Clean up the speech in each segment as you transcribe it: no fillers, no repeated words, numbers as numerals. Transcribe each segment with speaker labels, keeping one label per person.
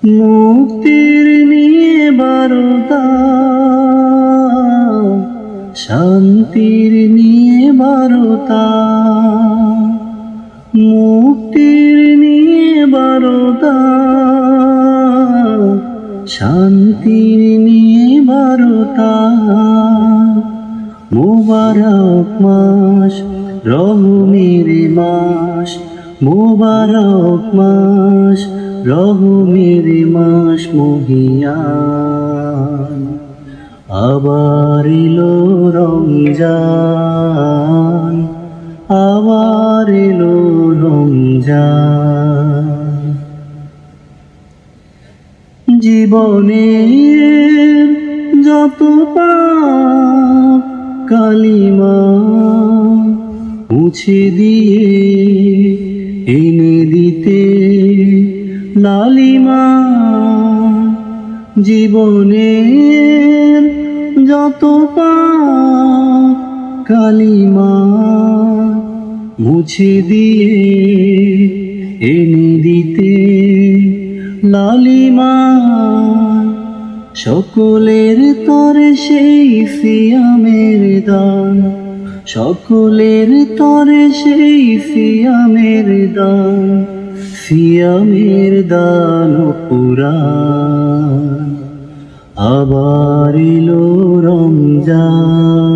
Speaker 1: মুক্তির নিয়ে বারতা, শান্তির নিয়ে বারতা, মুক্তির নিয়ে বারতা, শান্তির নিয়ে বারতা। মোবারক মাস, রহমের মাস, মোবারক মাস, রহমের মাস মহিয়ান। আবার এলো রমজান, আবার এলো রমজান। জীবনের যত পাপ কালিমা মুছে দিয়ে এনে দিতে লালিমা। জীবনের যত পাপ কালিমা মুছে দিয়ে এনে দিতে লালিমা। সকলের তরে সেই সিয়ামের দান, সকলের তরে সেই সিয়ামের দান, সিয়ামের দান পুরান। আবার এলো রমজান,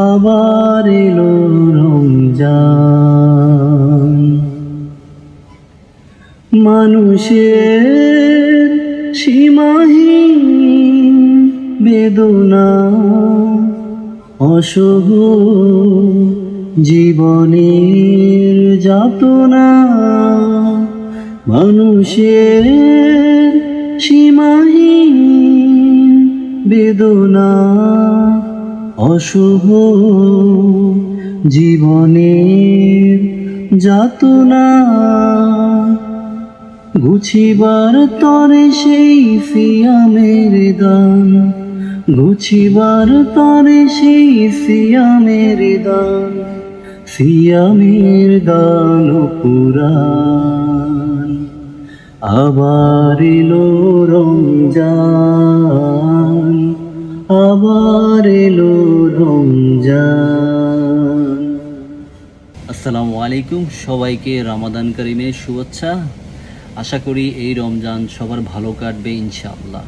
Speaker 1: আবার এলো রমজান। মানুষের সীমাহীন বেদনা, অসহ জীবনের যাতনা। মানুষের সীমাহীন বেদনা, অশুভ জীবনের যাতনা। গুছিবার তরে সেই সিয়ামের দান, গুছিবার তরে সেই সিয়ামের দান, সিয়ামের দান পুরান। আবার এলো রমজান, আবার এলো রমজান। আসসালামু আলাইকুম, সবাইকে রমাদান কারিমের শুভেচ্ছা। আশা করি এই রমজান সবার ভালো কাটবে ইনশাআল্লাহ।